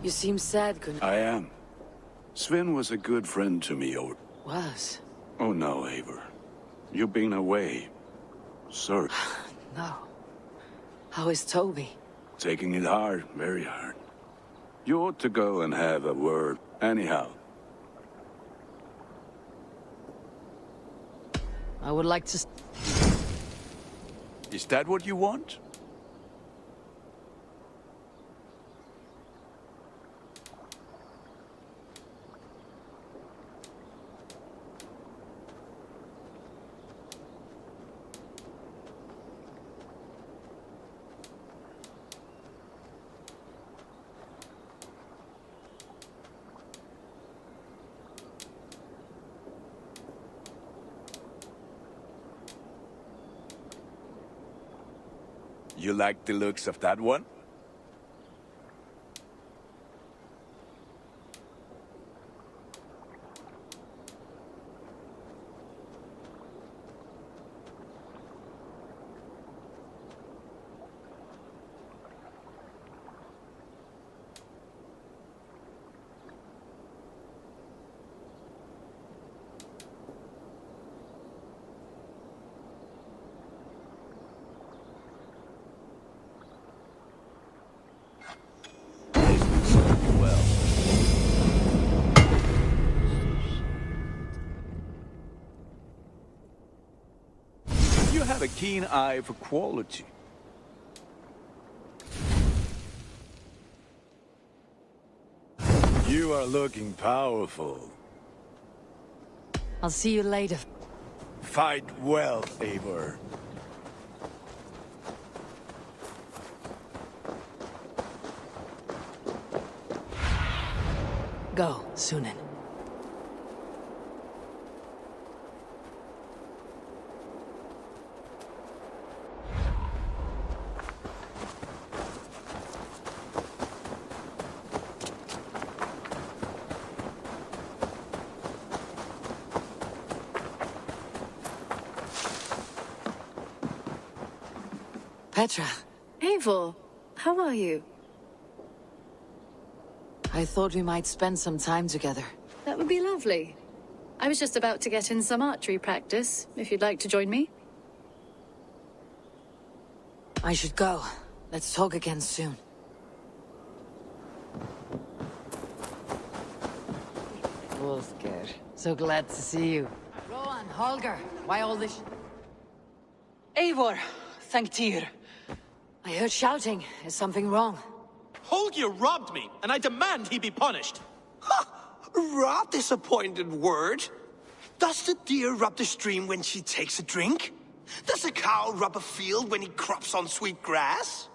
You seem sad, Gunnar. I am. Sven was a good friend to me, Was? Oh no, Eivor. You've been away. Sir. No. How is Toby? Taking it hard, very hard. You ought to go and have a word. Anyhow. I would like to... Is that what you want? You like the looks of that one? You have a keen eye for quality. You are looking powerful. I'll see you later. Fight well, Eivor. Go, Sunan. Petra, Eivor, how are you? I thought we might spend some time together. That would be lovely. I was just about to get in some archery practice, if you'd like to join me. I should go. Let's talk again soon. Wolfger, so glad to see you. Rowan, Holger, why all this... Eivor, thank Tyr. I heard shouting. Is something wrong? Holger robbed me, and I demand he be punished. Rot disappointed word. Does the deer rub the stream when she takes a drink? Does a cow rub a field when he crops on sweet grass?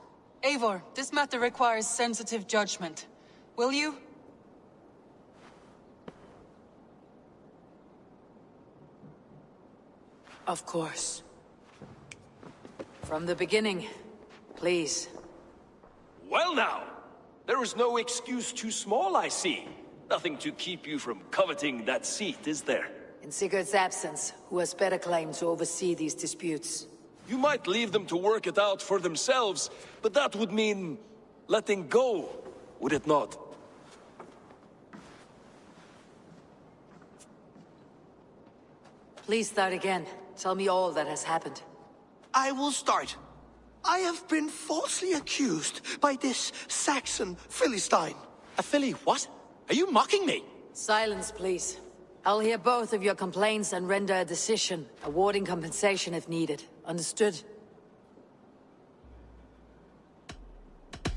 Eivor, this matter requires sensitive judgment. Will you? Of course. From the beginning, please. Well now, there is no excuse too small, I see. Nothing to keep you from coveting that seat, is there? In Sigurd's absence, who has better claim to oversee these disputes? You might leave them to work it out for themselves, but that would mean letting go, would it not? Please start again. Tell me all that has happened. I will start. I have been falsely accused by this Saxon Philistine. A filly what? Are you mocking me? Silence, please. I'll hear both of your complaints and render a decision, awarding compensation if needed. Understood?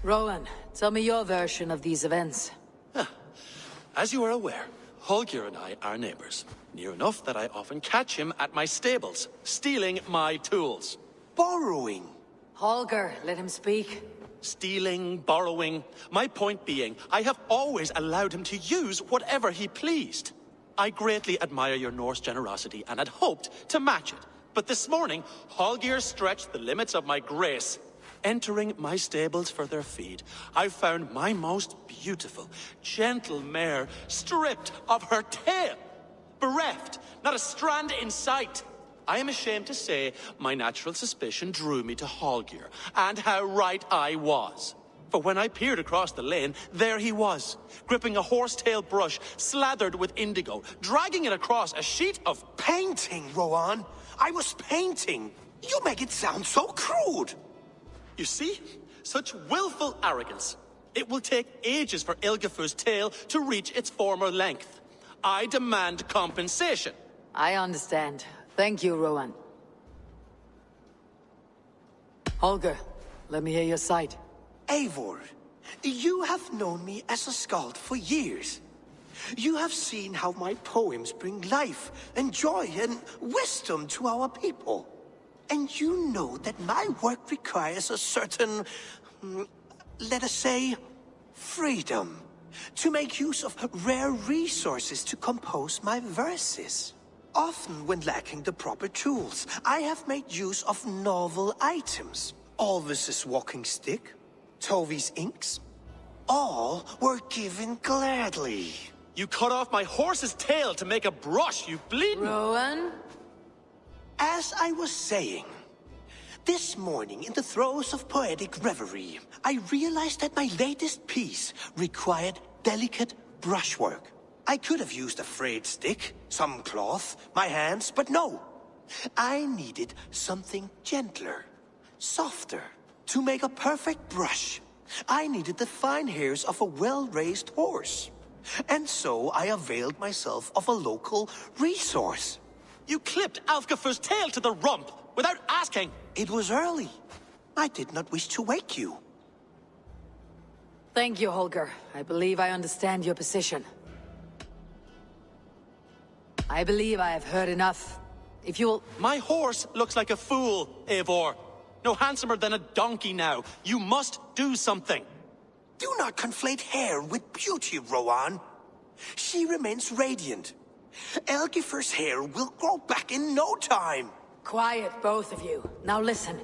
Rowan, tell me your version of these events. As you are aware, Holger and I are neighbors. Near enough that I often catch him at my stables, stealing my tools. Borrowing. Holger, let him speak. Stealing, borrowing. My point being, I have always allowed him to use whatever he pleased. I greatly admire your Norse generosity and had hoped to match it. But this morning, Holger stretched the limits of my grace. Entering my stables for their feed, I found my most beautiful, gentle mare stripped of her tail. Bereft, not a strand in sight. I am ashamed to say my natural suspicion drew me to Holger, and how right I was. For when I peered across the lane, there he was, gripping a horsetail brush slathered with indigo, dragging it across a sheet of... Painting, Rowan. I was painting. You make it sound so crude. You see? Such willful arrogance. It will take ages for Ilgafur's tail to reach its former length. I demand compensation. I understand. Thank you, Rowan. Holger, let me hear your side. Eivor, you have known me as a skald for years. You have seen how my poems bring life and joy and wisdom to our people. And you know that my work requires a certain, let us say, freedom, to make use of rare resources to compose my verses. Often when lacking the proper tools, I have made use of novel items. Alvis's walking stick, Tovi's inks, all were given gladly. You cut off my horse's tail to make a brush, you bleeding... Rowan? As I was saying, this morning in the throes of poetic reverie, I realized that my latest piece required delicate brushwork. I could have used a frayed stick, some cloth, my hands, but no. I needed something gentler, softer. To make a perfect brush, I needed the fine hairs of a well-raised horse. And so I availed myself of a local resource. You clipped Alfgafur's tail to the rump, without asking. It was early. I did not wish to wake you. Thank you, Holger. I believe I understand your position. I believe I have heard enough. If you'll... My horse looks like a fool, Eivor. No handsomer than a donkey now. You must do something. Do not conflate hair with beauty, Rowan. She remains radiant. Elgifur's hair will grow back in no time. Quiet, both of you. Now listen.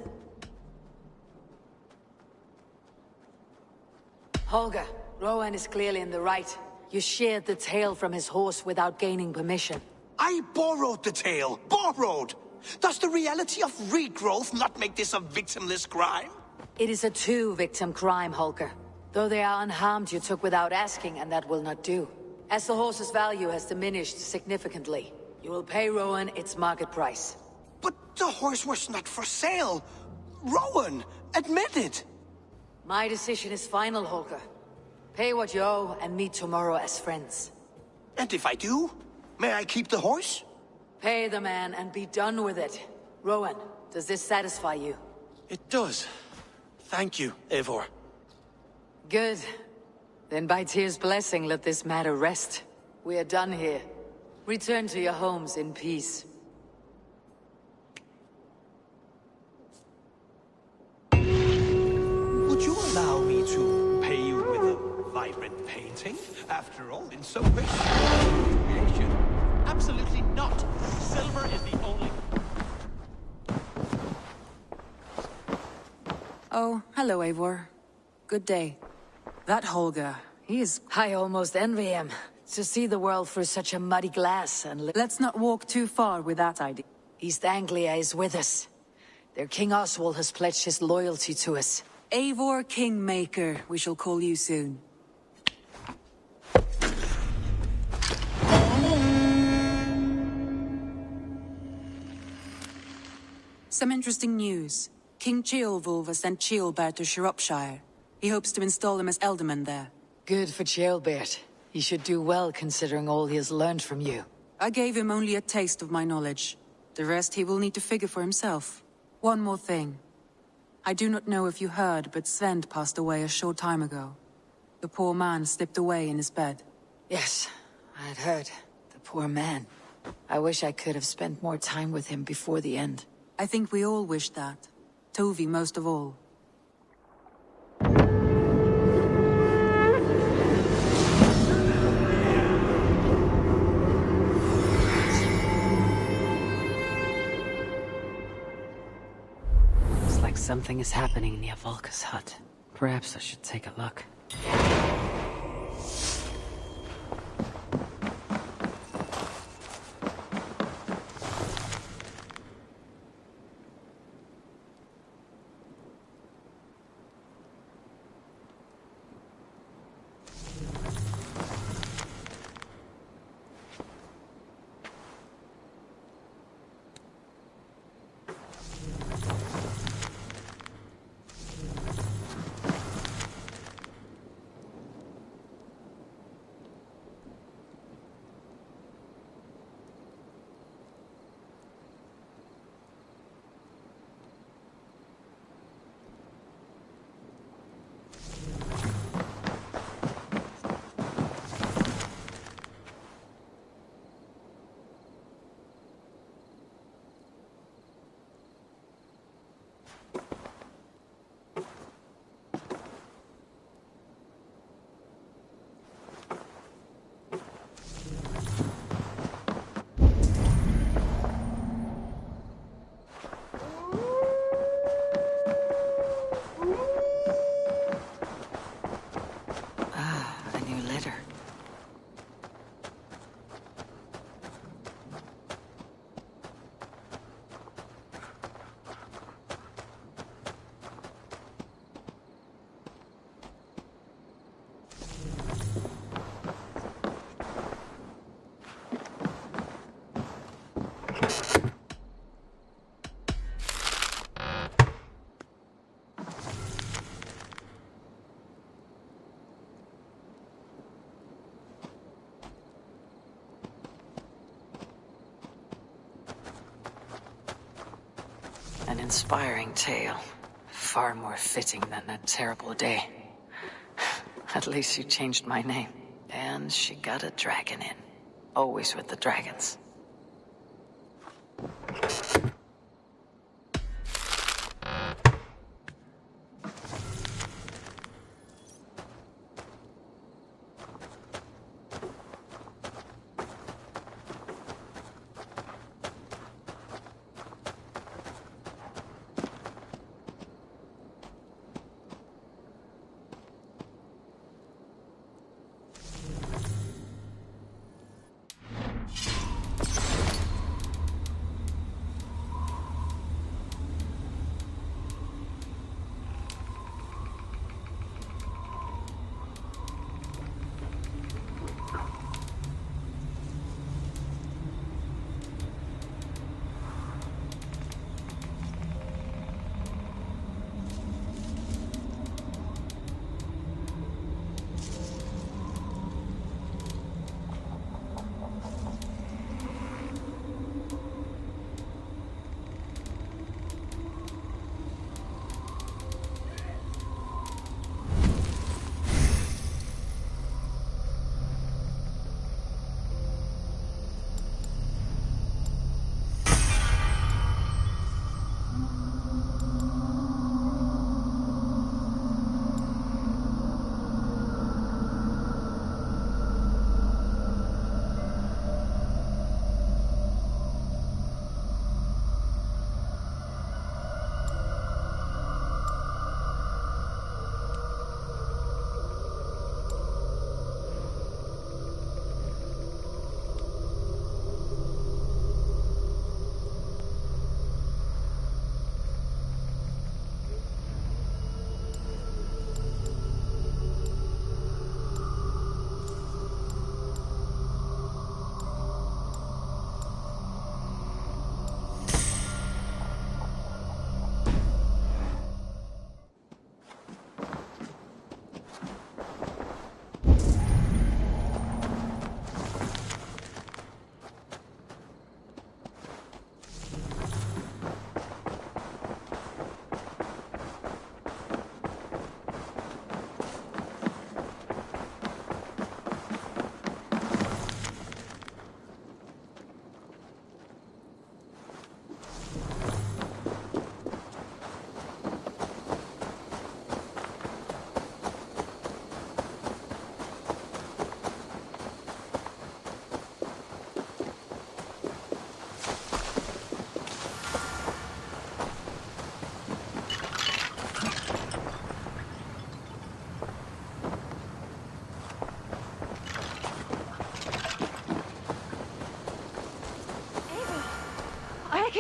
Holger, Rowan is clearly in the right. You sheared the tail from his horse without gaining permission. I borrowed the tail. Borrowed! Does the reality of regrowth not make this a victimless crime? It is a two-victim crime, Holger. Though they are unharmed, you took without asking, and that will not do. As the horse's value has diminished significantly, you will pay Rowan its market price. But the horse was not for sale. Rowan, admit it. My decision is final, Holger. Pay what you owe and meet tomorrow as friends. And if I do, may I keep the horse? Pay the man and be done with it. Rowan, does this satisfy you? It does. Thank you, Eivor. Good. Then by Tyr's blessing, let this matter rest. We are done here. Return to your homes in peace. Would you allow me to pay you with a vibrant painting? After all, in some ways, creation. Absolutely not. Silver is the only... Oh, hello, Eivor. Good day. That Holger, he is... I almost envy him. To see the world through such a muddy glass and... Let's not walk too far with that idea. East Anglia is with us. Their King Oswald has pledged his loyalty to us. Eivor Kingmaker, we shall call you soon. Some interesting news. King Ceolwulf has sent Ceolbert to Shropshire. He hopes to install him as Elderman there. Good for Ceolbert. He should do well considering all he has learned from you. I gave him only a taste of my knowledge. The rest he will need to figure for himself. One more thing. I do not know if you heard, but Sven passed away a short time ago. The poor man slipped away in his bed. Yes, I had heard. The poor man. I wish I could have spent more time with him before the end. I think we all wish that. Tovi most of all. Looks like something is happening near Volka's hut. Perhaps I should take a look. A new letter. An inspiring tale. Far more fitting than that terrible day. At least she changed my name. And she got a dragon in. Always with the dragons.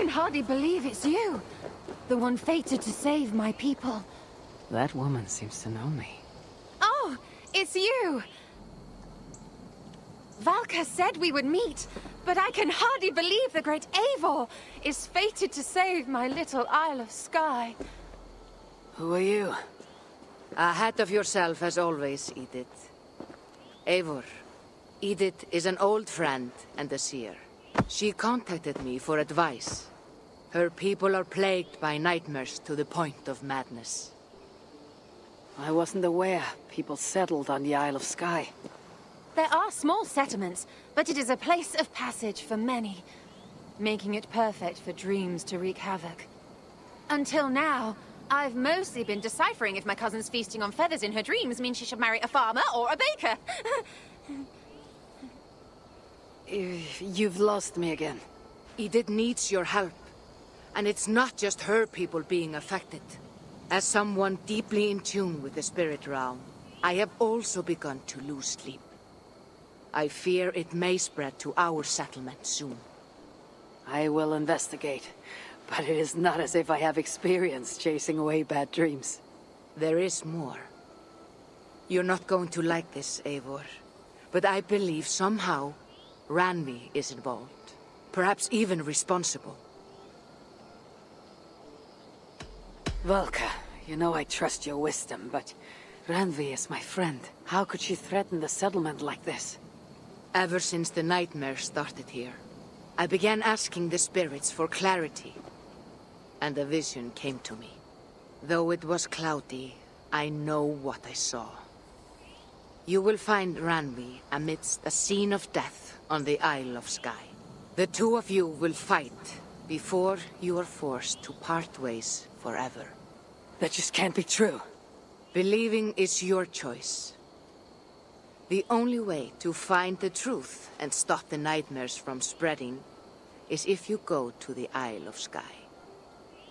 can hardly believe it's you. The one fated to save my people. That woman seems to know me. Oh, it's you! Valka said we would meet, but I can hardly believe the great Eivor is fated to save my little Isle of Skye. Who are you? Ahead of yourself as always, Edith. Eivor. Edith is an old friend and a seer. She contacted me for advice. Her people are plagued by nightmares to the point of madness. I wasn't aware people settled on the Isle of Skye. There are small settlements, but it is a place of passage for many, making it perfect for dreams to wreak havoc. Until now, I've mostly been deciphering if my cousin's feasting on feathers in her dreams means she should marry a farmer or a baker. You've lost me again. Edith needs your help. And it's not just her people being affected. As someone deeply in tune with the spirit realm, I have also begun to lose sleep. I fear it may spread to our settlement soon. I will investigate, but it is not as if I have experience chasing away bad dreams. There is more. You're not going to like this, Eivor, but I believe somehow Randvi is involved. Perhaps even responsible. Valka, you know I trust your wisdom, but Randvi is my friend. How could she threaten the settlement like this? Ever since the nightmare started here, I began asking the spirits for clarity, and a vision came to me. Though it was cloudy, I know what I saw. You will find Randvi amidst a scene of death on the Isle of Skye. The two of you will fight before you are forced to part ways forever. That just can't be true. Believing is your choice. The only way to find the truth and stop the nightmares from spreading is if you go to the Isle of Skye.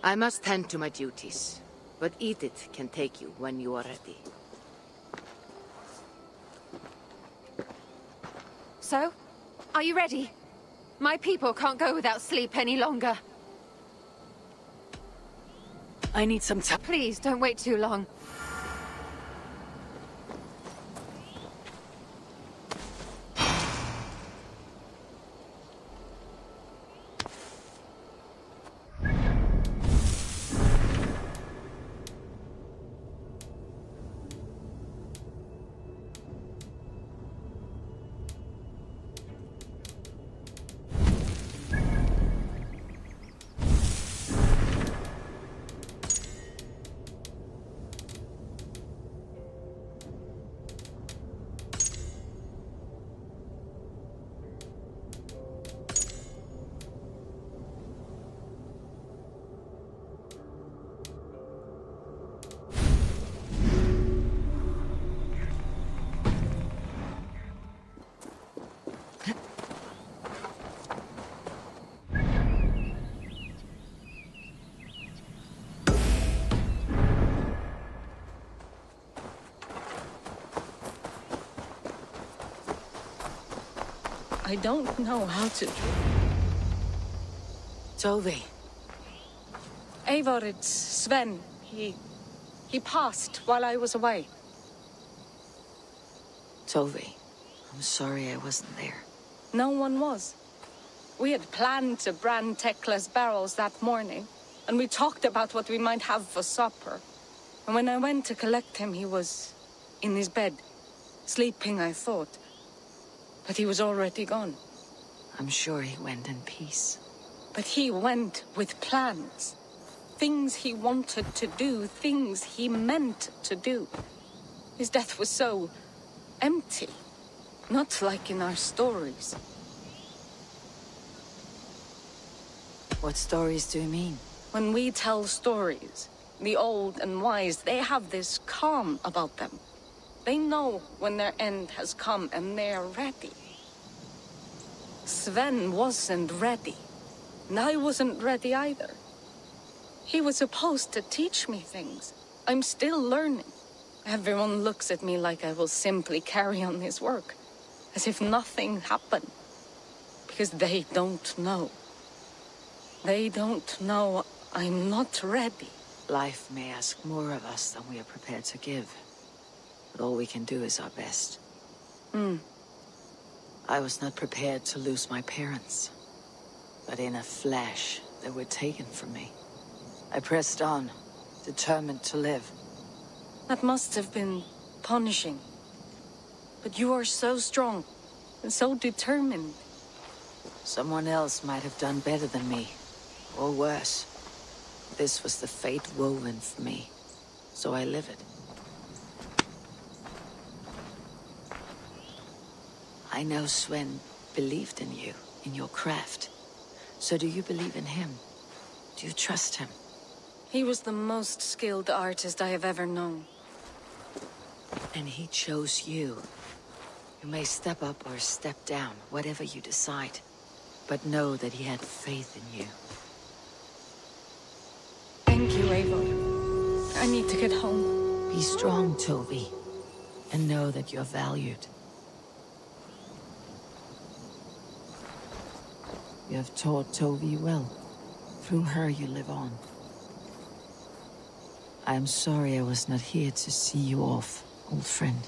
I must tend to my duties, but Edith can take you when you are ready. So, are you ready? My people can't go without sleep any longer. I need some time. Please, don't wait too long. I don't know how to... Tove. Eivor, it's Sven. He passed while I was away. Tove, I'm sorry I wasn't there. No one was. We had planned to brand Tekla's barrels that morning, and we talked about what we might have for supper. And when I went to collect him, he was in his bed. Sleeping, I thought. But he was already gone. I'm sure he went in peace. But he went with plans. Things he wanted to do, things he meant to do. His death was so empty. Not like in our stories. What stories do you mean? When we tell stories, the old and wise, they have this calm about them. They know when their end has come and they're ready. Sven wasn't ready. And I wasn't ready either. He was supposed to teach me things. I'm still learning. Everyone looks at me like I will simply carry on his work. As if nothing happened. Because they don't know. They don't know I'm not ready. Life may ask more of us than we are prepared to give. But all we can do is our best. I was not prepared to lose my parents. But in a flash, they were taken from me. I pressed on, determined to live. That must have been punishing. But you are so strong, and so determined. Someone else might have done better than me, or worse. This was the fate woven for me, so I live it. I know Sven believed in you, in your craft. So do you believe in him? Do you trust him? He was the most skilled artist I have ever known. And he chose you. You may step up or step down, whatever you decide. But know that he had faith in you. Thank you, Eivor. I need to get home. Be strong, Toby. And know that you're valued. You have taught Toby well. Through her you live on. I am sorry I was not here to see you off, old friend.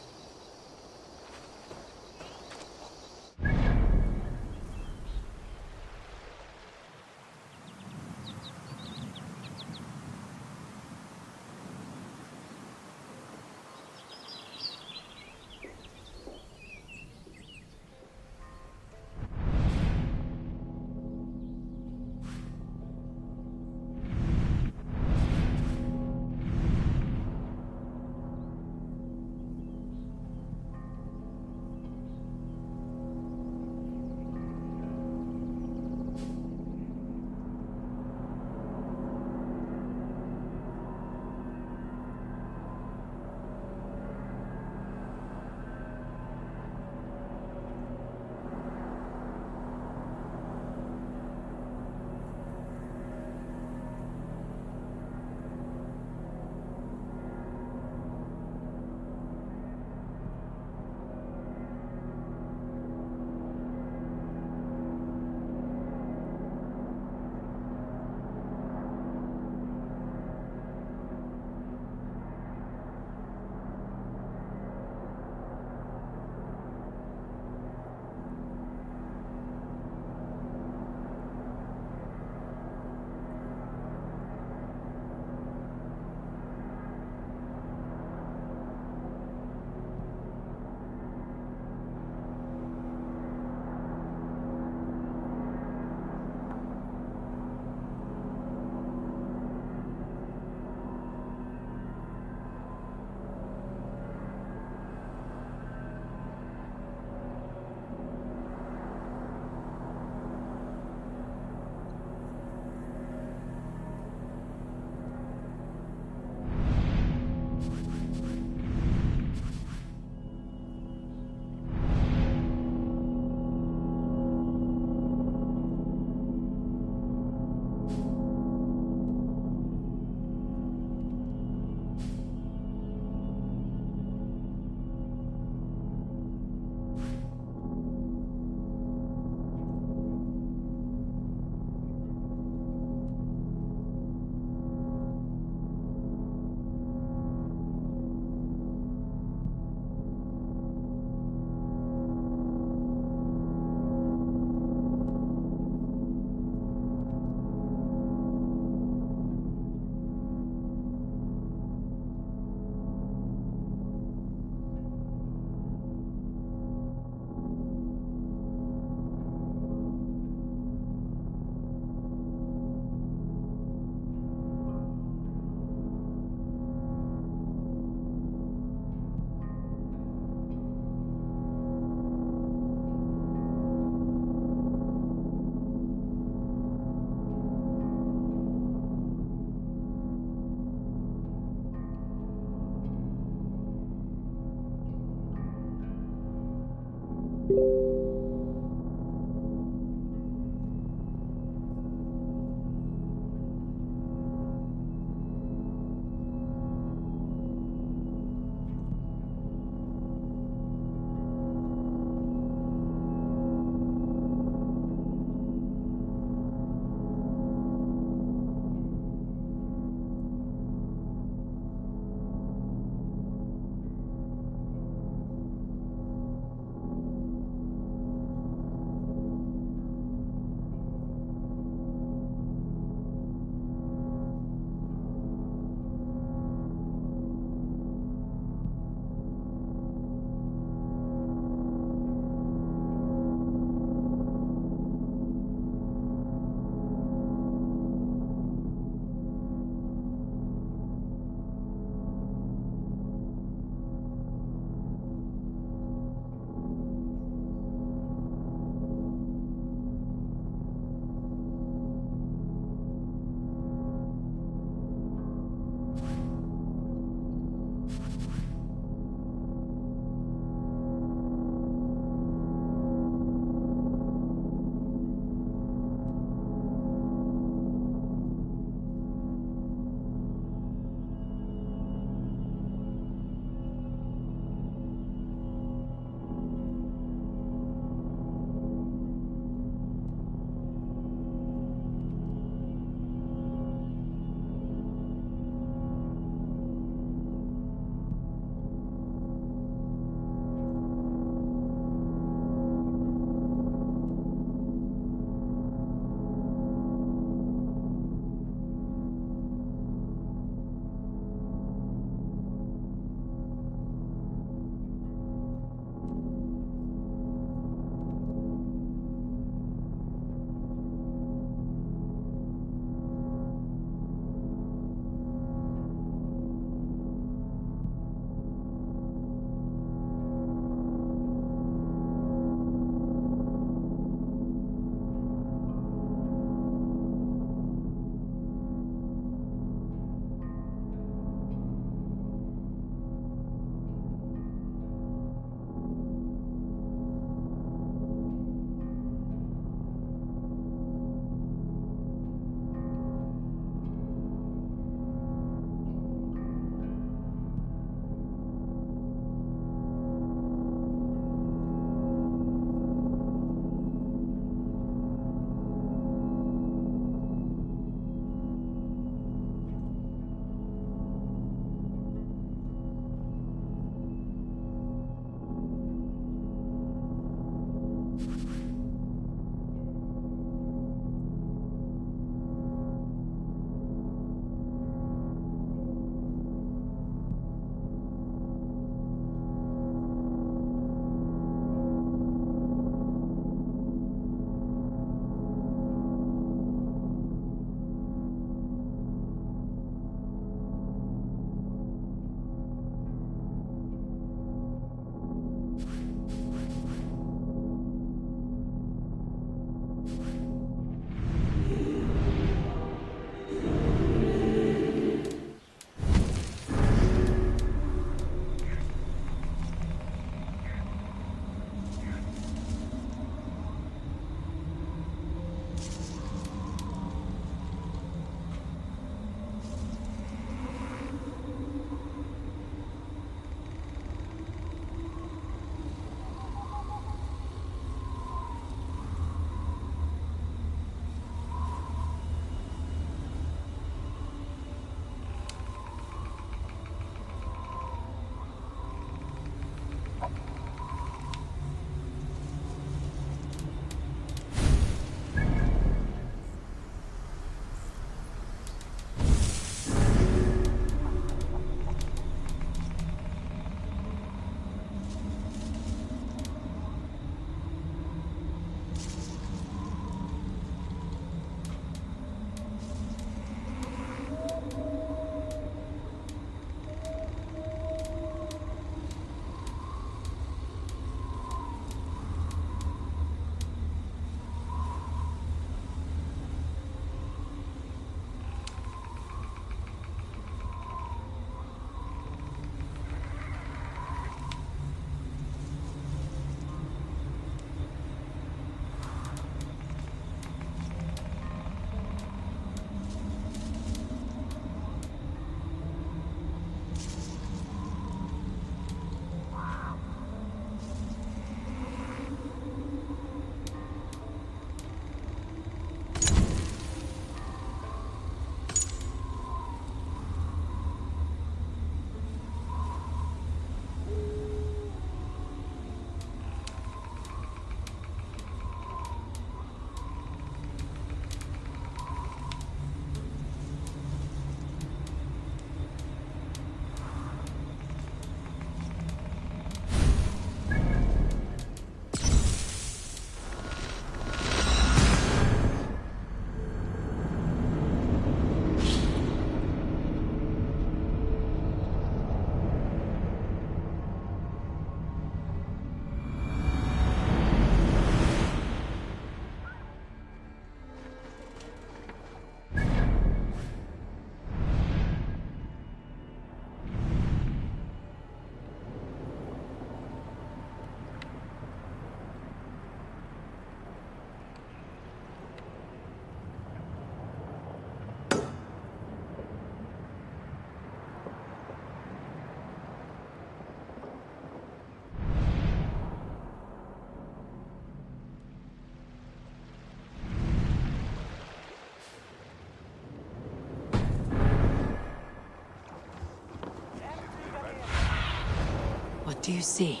What do you see?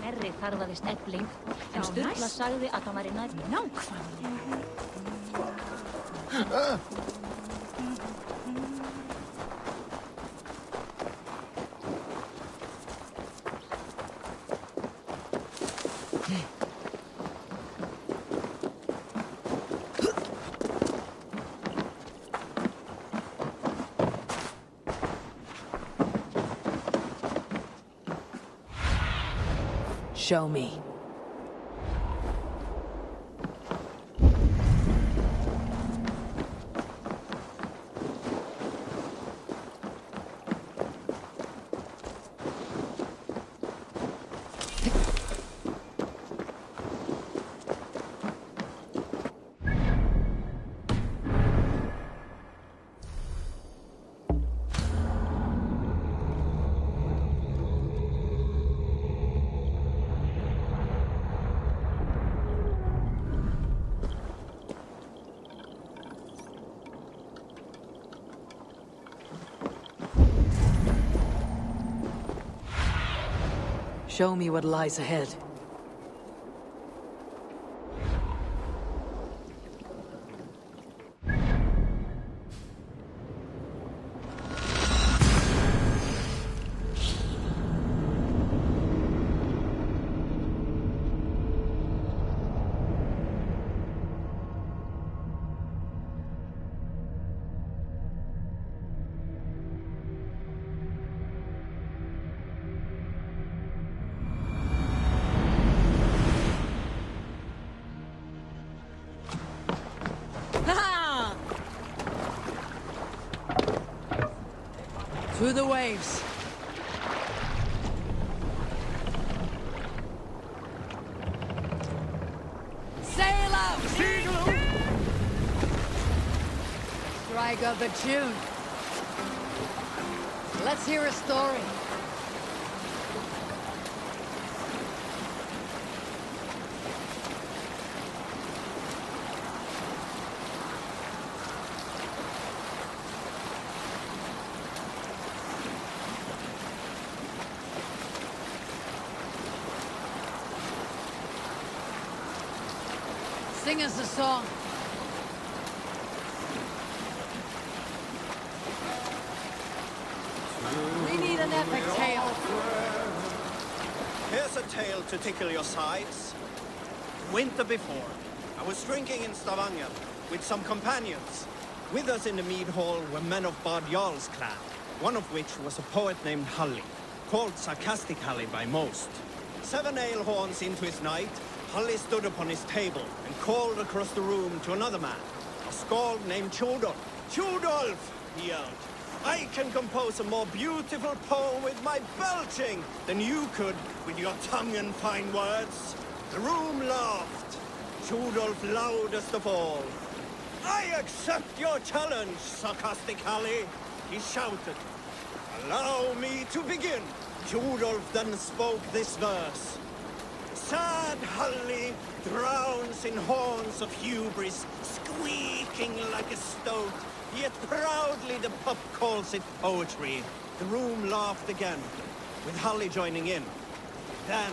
Merri þarfaðist Efling, en Sturla sagði að það væri nær nákvæmlega. Show me. Show me what lies ahead. Through the waves. Sail out! Strike up a tune. Let's hear a story. Sing us a song. We need an epic tale. Here's a tale to tickle your sides. Winter before, I was drinking in Stavanger with some companions. With us in the mead hall were men of Bard Jarl's clan, one of which was a poet named Halli, called Sarcastic Halli by most. 7 ale horns into his night, Halli stood upon his table and called across the room to another man, a skald named Tjodolf. Tjodolf, he yelled, I can compose a more beautiful poem with my belching than you could with your tongue and fine words. The room laughed, Tjodolf loudest of all. I accept your challenge, Sarcastic Halli, he shouted. Allow me to begin. Tjodolf then spoke this verse. Sad Halli drowns in horns of hubris, squeaking like a stoat, yet proudly the pup calls it poetry. The room laughed again, with Halli joining in. Then,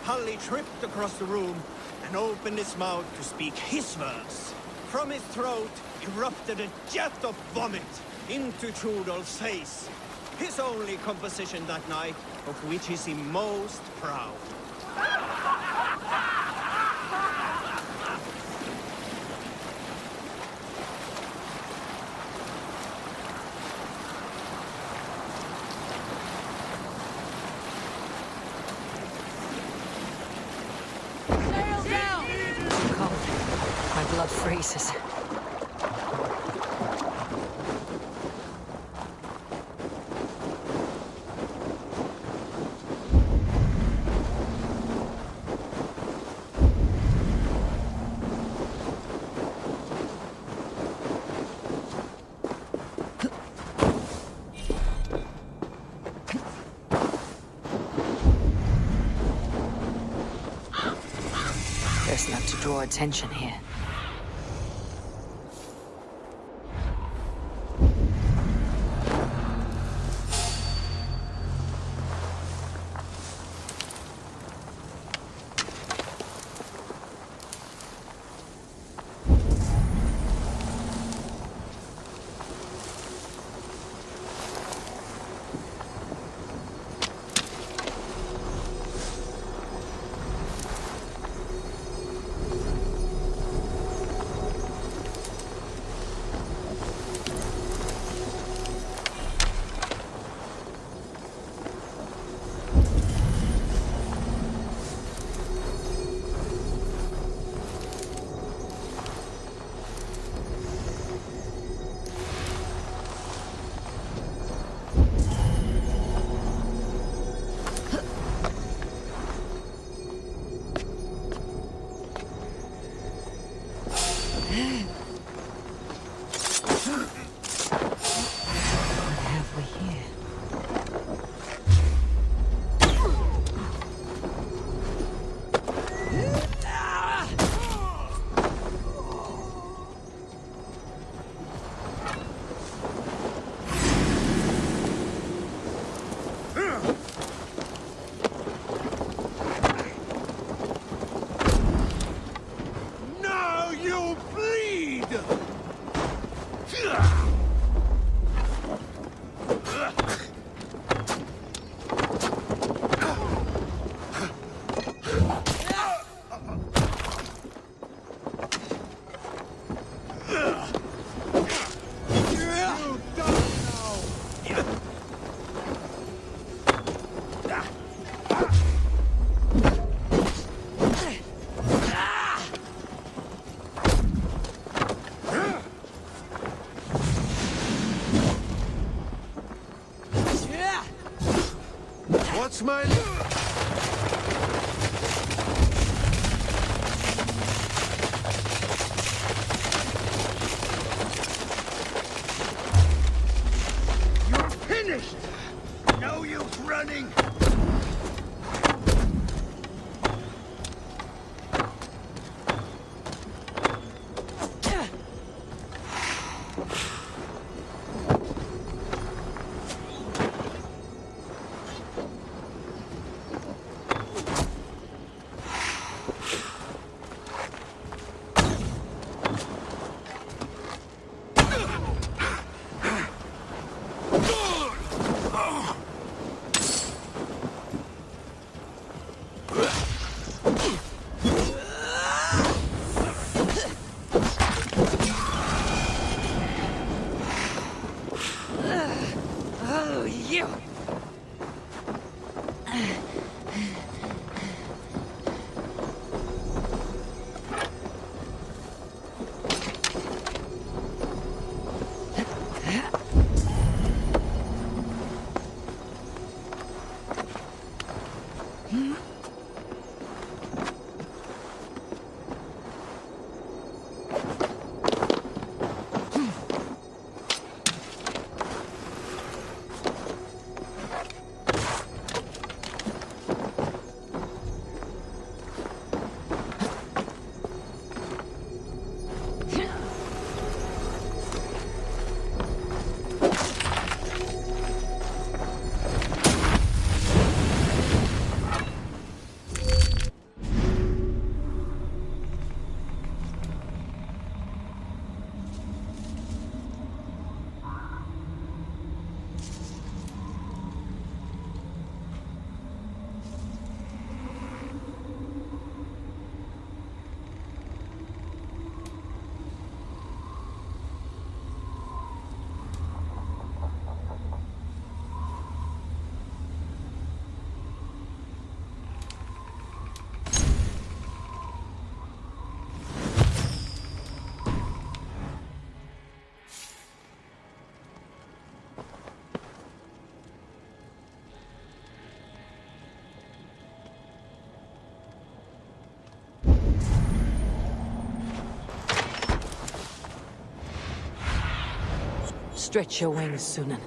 Halli tripped across the room and opened his mouth to speak his verse. From his throat erupted a jet of vomit into Tjodolf's face. His only composition that night, of which he seemed most proud. Sail down! Cold. My blood freezes. Best not to draw attention here. What's my... You're finished! No use running! Stretch your wings, Sunan.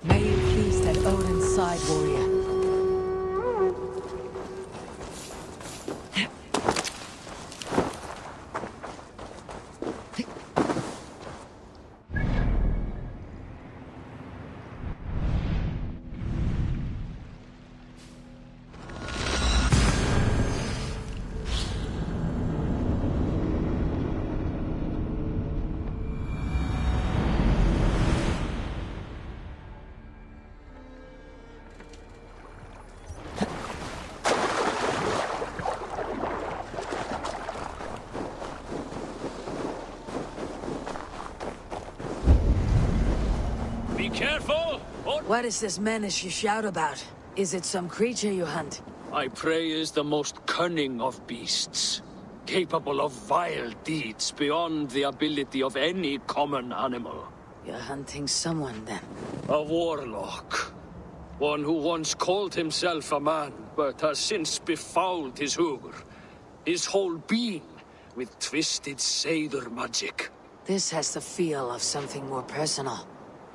May you feast at Odin's side, warrior. Careful! What is this menace you shout about? Is it some creature you hunt? My prey is the most cunning of beasts, capable of vile deeds beyond the ability of any common animal. You're hunting someone, then? A warlock. One who once called himself a man, but has since befouled his hugr, his whole being, with twisted Seidr magic. This has the feel of something more personal.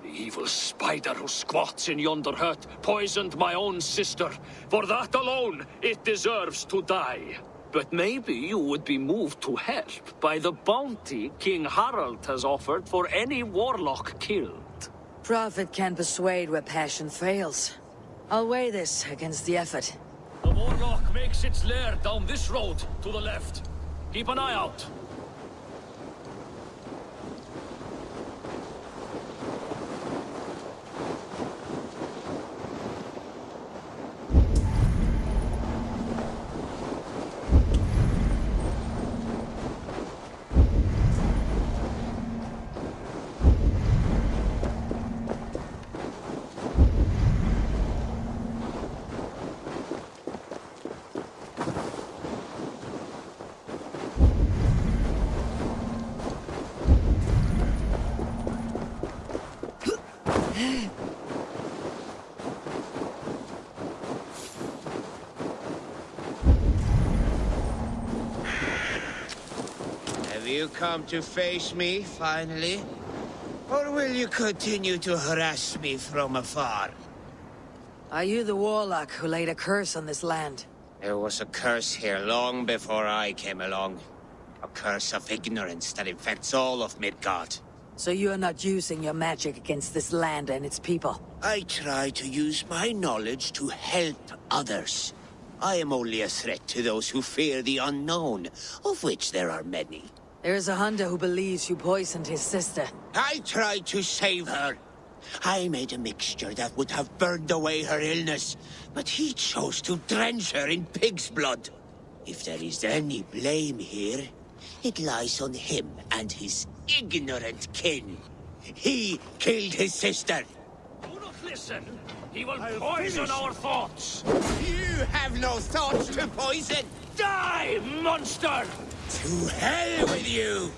The evil spider who squats in yonder hut poisoned my own sister. For that alone, it deserves to die. But maybe you would be moved to help by the bounty King Harald has offered for any warlock killed. Prophet can persuade where passion fails. I'll weigh this against the effort. The warlock makes its lair down this road to the left. Keep an eye out. Have you come to face me, finally? Or will you continue to harass me from afar? Are you the warlock who laid a curse on this land? There was a curse here long before I came along. A curse of ignorance that infects all of Midgard. So you are not using your magic against this land and its people? I try to use my knowledge to help others. I am only a threat to those who fear the unknown, of which there are many. There is a hunter who believes you poisoned his sister. I tried to save her. I made a mixture that would have burned away her illness, but he chose to drench her in pig's blood. If there is any blame here, it lies on him and his ignorant kin. He killed his sister. Do not listen, he will poison our thoughts. You have no thoughts to poison. Die, monster! To hell with you!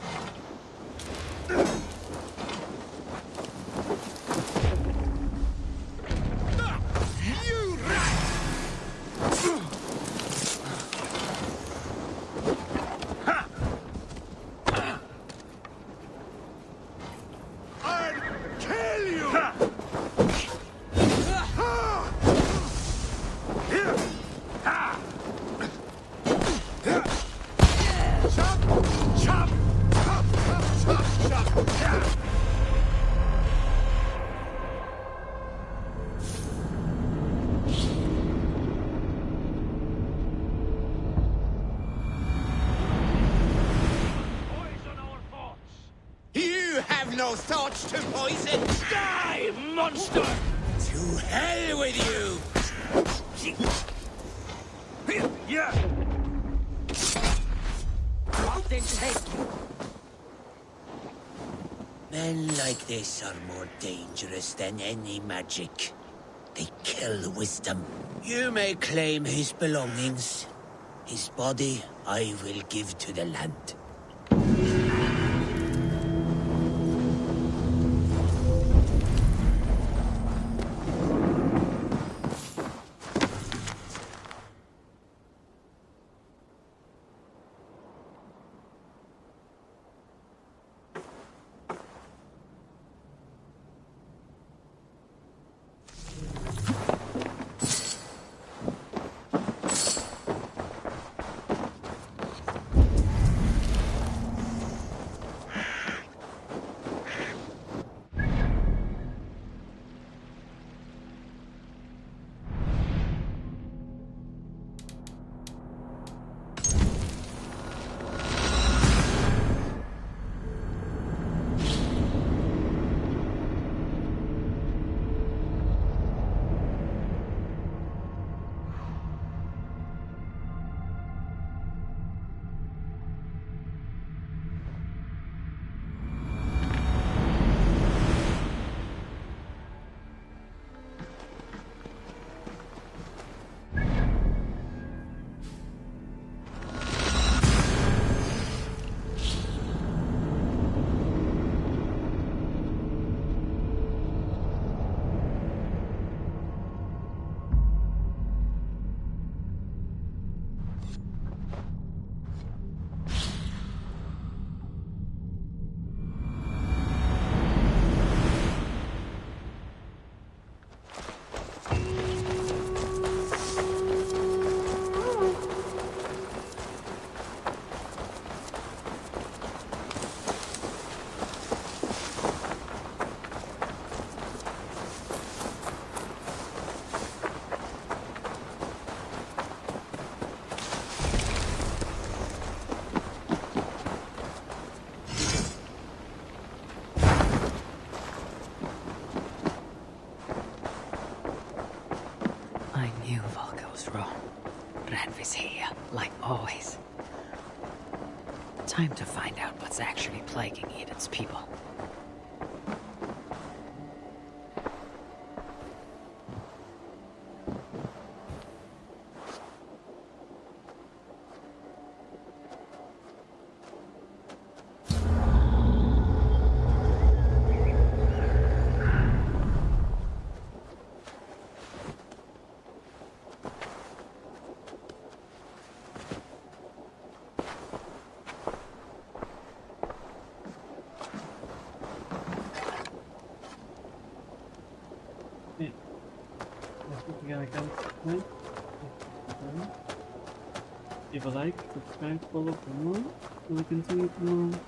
No thoughts to poison! Die, monster! To hell with you! Yeah. Then take you. Men like this are more dangerous than any magic. They kill wisdom. You may claim his belongings. His body I will give to the land. Always. Time to find out what's actually plaguing Eden's people. Give a like, subscribe, follow for more, and we continue tomorrow.